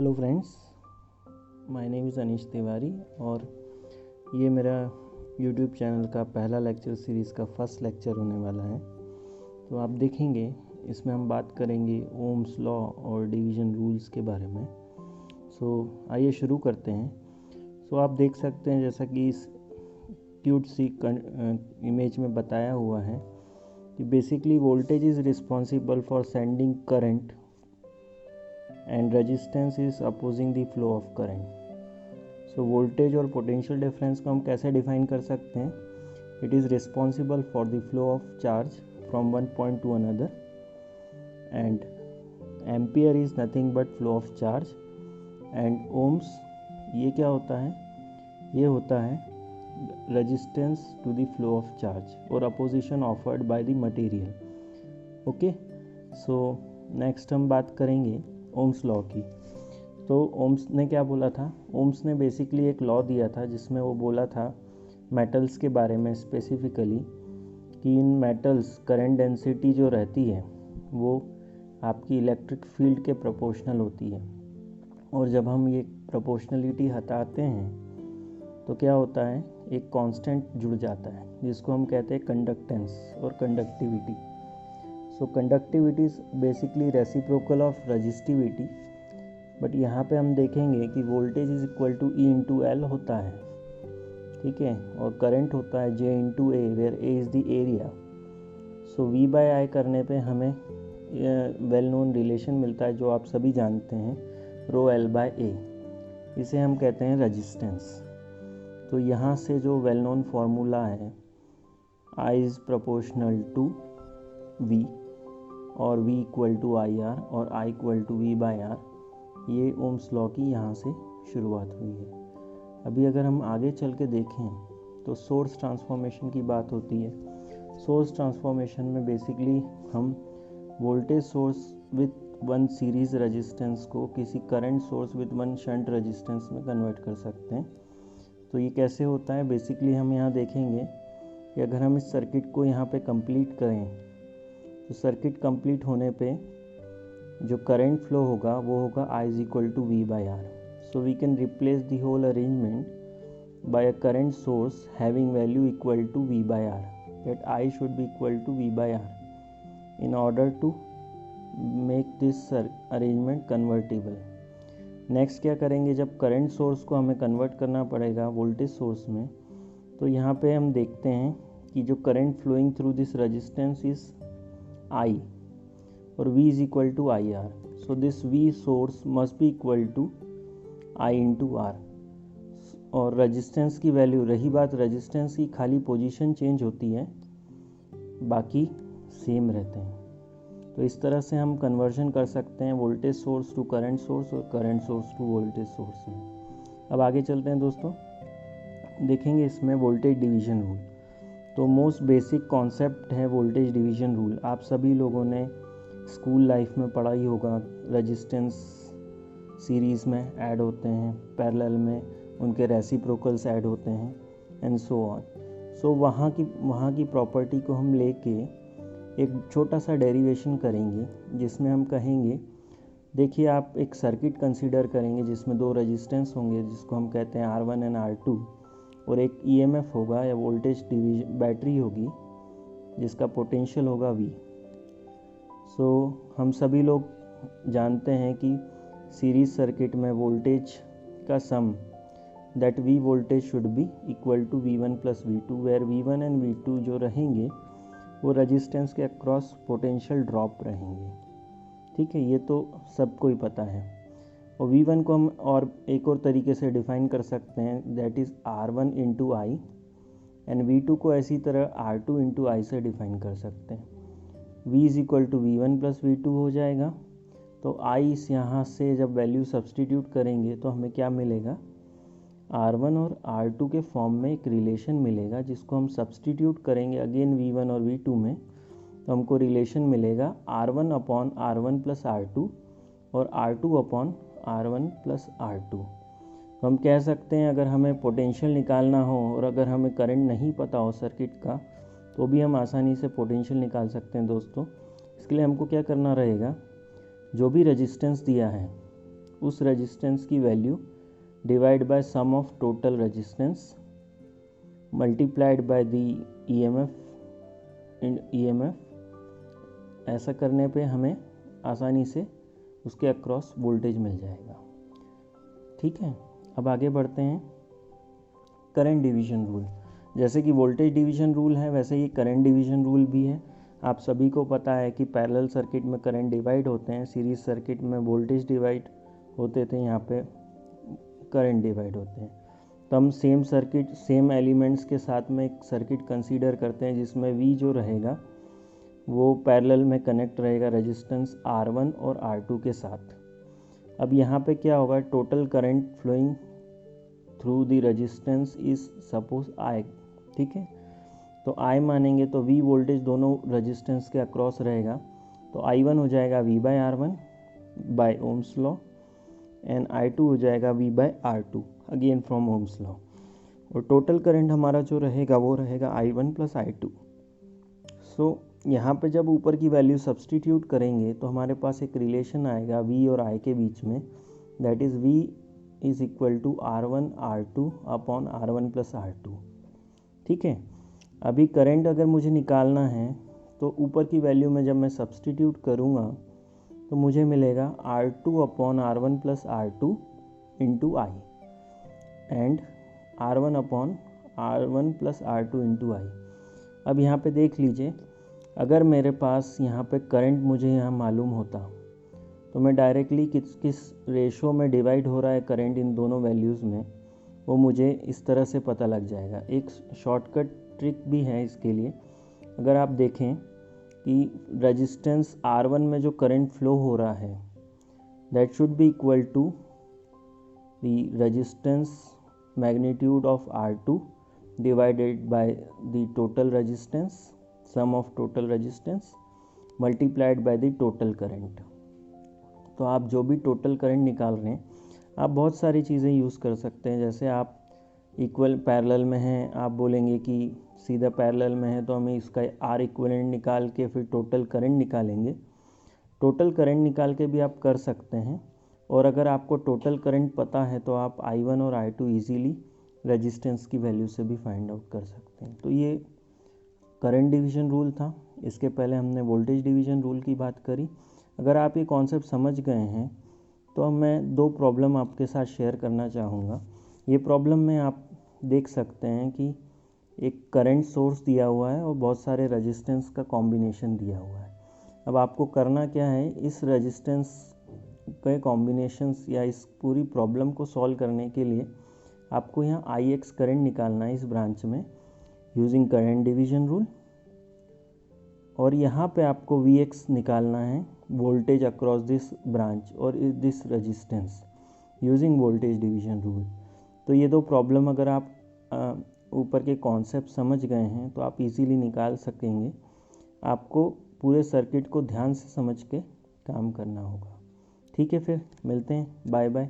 Hello friends, my name is Anish Tiwari और ये मेरा यूट्यूब चैनल का पहला लेक्चर सीरीज़ का फर्स्ट लेक्चर होने वाला है। तो आप देखेंगे इसमें हम बात करेंगे ओम्स लॉ और डिवीज़न रूल्स के बारे में। आइए शुरू करते हैं। आप देख सकते हैं जैसा कि इस क्यूट सी इमेज में बताया हुआ है कि basically voltage is responsible for sending current and resistance is opposing the flow of current। Voltage और पोटेंशियल डिफरेंस को हम कैसे डिफाइन कर सकते हैं? It is responsible for the flow of charge from one point to another and ampere is nothing but flow of charge and ohms ये क्या होता है? ये होता है resistance to the flow of charge और opposition offered by the material. Okay, next हम बात करेंगे ओम्स लॉ की। तो ओम्स ने क्या बोला था? ओम्स ने बेसिकली एक लॉ दिया था जिसमें वो बोला था मेटल्स के बारे में स्पेसिफिकली कि इन मेटल्स करंट डेंसिटी जो रहती है वो आपकी इलेक्ट्रिक फील्ड के प्रोपोर्शनल होती है, और जब हम ये प्रोपोर्शनलिटी हटाते हैं तो क्या होता है, एक कांस्टेंट जुड़ जाता है जिसको हम कहते हैं कंडक्टेंस और conductivity. Conductivity is basically reciprocal of resistivity, but यहाँ पे हम देखेंगे कि voltage is equal to E into L होता है, ठीक है, और करंट होता है J into A, where A is the area. V by I करने पे हमें वेल नोन रिलेशन मिलता है जो आप सभी जानते हैं, रो एल बाय ए। इसे हम कहते हैं रजिस्टेंस। तो यहाँ से जो वेल नोन फार्मूला है, I is proportional to V और V equal to I R और I equal to V by R, ये ओम्स लॉ की यहाँ से शुरुआत हुई है। अभी अगर हम आगे चल के देखें तो सोर्स ट्रांसफॉर्मेशन की बात होती है। सोर्स ट्रांसफॉर्मेशन में बेसिकली हम voltage source with one series resistance को किसी current source with one shunt resistance में कन्वर्ट कर सकते हैं। तो ये कैसे होता है? बेसिकली हम यहाँ देखेंगे कि अगर हम इस सर्किट को यहाँ पे कंप्लीट करें तो सर्किट कंप्लीट होने पे जो करंट फ्लो होगा वो होगा I is equal to V by R. We can replace the whole arrangement by a current source having value equal to V by R, that I should be equal to V by R in order to make this arrangement convertible. Next क्या करेंगे, जब current source को हमें convert करना पड़ेगा voltage source में, तो यहाँ पे हम देखते हैं कि जो current flowing through this resistance is I और V is equal to IR. So this V source must be equal to I into R। और रेजिस्टेंस की वैल्यू, रही बात रेजिस्टेंस की, खाली पोजीशन चेंज होती है, बाकी सेम रहते हैं। तो इस तरह से हम कन्वर्जन कर सकते हैं voltage source to current source और current source to voltage source में। अब आगे चलते हैं दोस्तों, देखेंगे इसमें वोल्टेज डिवीजन रूल। तो मोस्ट बेसिक कॉन्सेप्ट है वोल्टेज डिवीजन रूल। आप सभी लोगों ने स्कूल लाइफ में पढ़ा ही होगा। रेजिस्टेंस सीरीज़ में ऐड होते हैं, पैरेलल में उनके रेसिप्रोकल्स ऐड होते हैं एंड सो ऑन। वहाँ की प्रॉपर्टी को हम लेके एक छोटा सा डेरिवेशन करेंगे जिसमें हम कहेंगे, देखिए आप एक सर्किट कंसीडर करेंगे जिसमें दो रेजिस्टेंस होंगे जिसको हम कहते हैं R1 एंड R2, और एक EMF होगा या वोल्टेज डिवीजन बैटरी होगी जिसका पोटेंशियल होगा V। हम सभी लोग जानते हैं कि सीरीज सर्किट में वोल्टेज का sum, that V voltage should be equal to V1 plus V2, where V1 and V2 जो रहेंगे वो रेजिस्टेंस के अक्रॉस पोटेंशियल ड्रॉप रहेंगे, ठीक है, ये तो सबको ही पता है। और V1 को हम और एक और तरीके से डिफ़ाइन कर सकते हैं, that is R1 into I, and V2 को ऐसी तरह R2 इंटू आई से डिफ़ाइन कर सकते हैं। V is equal to V1 plus V2 हो जाएगा। तो आई इस यहाँ से जब वैल्यू सब्सटीट्यूट करेंगे तो हमें क्या मिलेगा, R1 और R2 के फॉर्म में एक रिलेशन मिलेगा जिसको हम सब्सटीट्यूट करेंगे अगेन V1 और V2 में, तो हमको रिलेशन मिलेगा R1 upon R1 plus R2 और R2 upon R1 plus R2। तो हम कह सकते हैं अगर हमें पोटेंशियल निकालना हो और अगर हमें करंट नहीं पता हो सर्किट का, तो भी हम आसानी से पोटेंशियल निकाल सकते हैं दोस्तों। इसके लिए हमको क्या करना रहेगा, जो भी रेजिस्टेंस दिया है उस रेजिस्टेंस की value divide by sum of total resistance multiplied by the EMF. ऐसा करने पे हमें आसानी से उसके अक्रॉस वोल्टेज मिल जाएगा। ठीक है, अब आगे बढ़ते हैं। करंट डिवीजन रूल, जैसे कि वोल्टेज डिवीजन रूल है वैसे ही करंट डिवीजन रूल भी है। आप सभी को पता है कि पैरेलल सर्किट में करंट डिवाइड होते हैं, सीरीज सर्किट में वोल्टेज डिवाइड होते थे, यहाँ पे करंट डिवाइड होते हैं। तो हम सेम सर्किट सेम एलिमेंट्स के साथ में एक सर्किट कंसीडर करते हैं जिसमें V जो रहेगा वो पैरेलल में कनेक्ट रहेगा रेजिस्टेंस R1 और R2 के साथ। अब यहाँ पे क्या होगा, total current flowing through the resistance is suppose I। ठीक है, तो I मानेंगे तो V वोल्टेज दोनों रेजिस्टेंस के अक्रॉस रहेगा, तो I1 हो जाएगा V/R1 bye Ohm's law and I2 हो जाएगा V/R2 again from Ohm's law. और टोटल करंट हमारा जो रहेगा वो रहेगा I1 + I2। सो यहाँ पे जब ऊपर की वैल्यू सब्सटीट्यूट करेंगे तो हमारे पास एक रिलेशन आएगा V और I के बीच में, that is V is equal to R1/R2 upon R1 + R2। ठीक है, अभी करंट अगर मुझे निकालना है तो ऊपर की वैल्यू में जब मैं सब्सटीट्यूट करूँगा तो मुझे मिलेगा R2/R1 + R2 into I and R1/R1 + R2 into I। अब यहाँ पे देख लीजिए, अगर मेरे पास यहाँ पे करंट मुझे यहाँ मालूम होता तो मैं डायरेक्टली किस रेशो में डिवाइड हो रहा है करंट इन दोनों वैल्यूज़ में वो मुझे इस तरह से पता लग जाएगा। एक शॉर्टकट ट्रिक भी है इसके लिए। अगर आप देखें कि रेजिस्टेंस R1 में जो करंट फ्लो हो रहा है that should be equal to the resistance magnitude of R2 divided by the total resistance sum of total resistance multiplied by the total current. तो आप जो भी टोटल करंट निकाल रहे हैं आप बहुत सारी चीज़ें यूज़ कर सकते हैं। जैसे आप इक्वल पैरेलल में हैं, आप बोलेंगे कि सीधा पैरेलल में है तो हमें इसका R इक्विवेलेंट निकाल के फिर टोटल करंट निकालेंगे। टोटल करंट निकाल के भी आप कर सकते हैं, और अगर आपको टोटल करंट पता है तो आप I1 और I2 ईजीली रेजिस्टेंस की वैल्यू से भी फाइंड आउट कर सकते हैं। तो ये करंट डिवीजन रूल था। इसके पहले हमने वोल्टेज डिवीजन रूल की बात करी। अगर आप ये कॉन्सेप्ट समझ गए हैं तो अब मैं दो प्रॉब्लम आपके साथ शेयर करना चाहूँगा। ये प्रॉब्लम में आप देख सकते हैं कि एक करंट सोर्स दिया हुआ है और बहुत सारे रेजिस्टेंस का कॉम्बिनेशन दिया हुआ है। अब आपको करना क्या है, इस रेजिस्टेंस के कॉम्बिनेशंस या इस पूरी प्रॉब्लम को सॉल्व करने के लिए आपको यहाँ Ix करंट निकालना है इस ब्रांच में यूजिंग करंट डिवीजन रूल, और यहाँ पे आपको Vx निकालना है वोल्टेज अक्रॉस दिस ब्रांच और this resistance using voltage division rule. तो ये दो प्रॉब्लम अगर आप ऊपर के कॉन्सेप्ट समझ गए हैं तो आप इजीली निकाल सकेंगे। आपको पूरे सर्किट को ध्यान से समझ के काम करना होगा। ठीक है, फिर मिलते हैं, बाय बाय।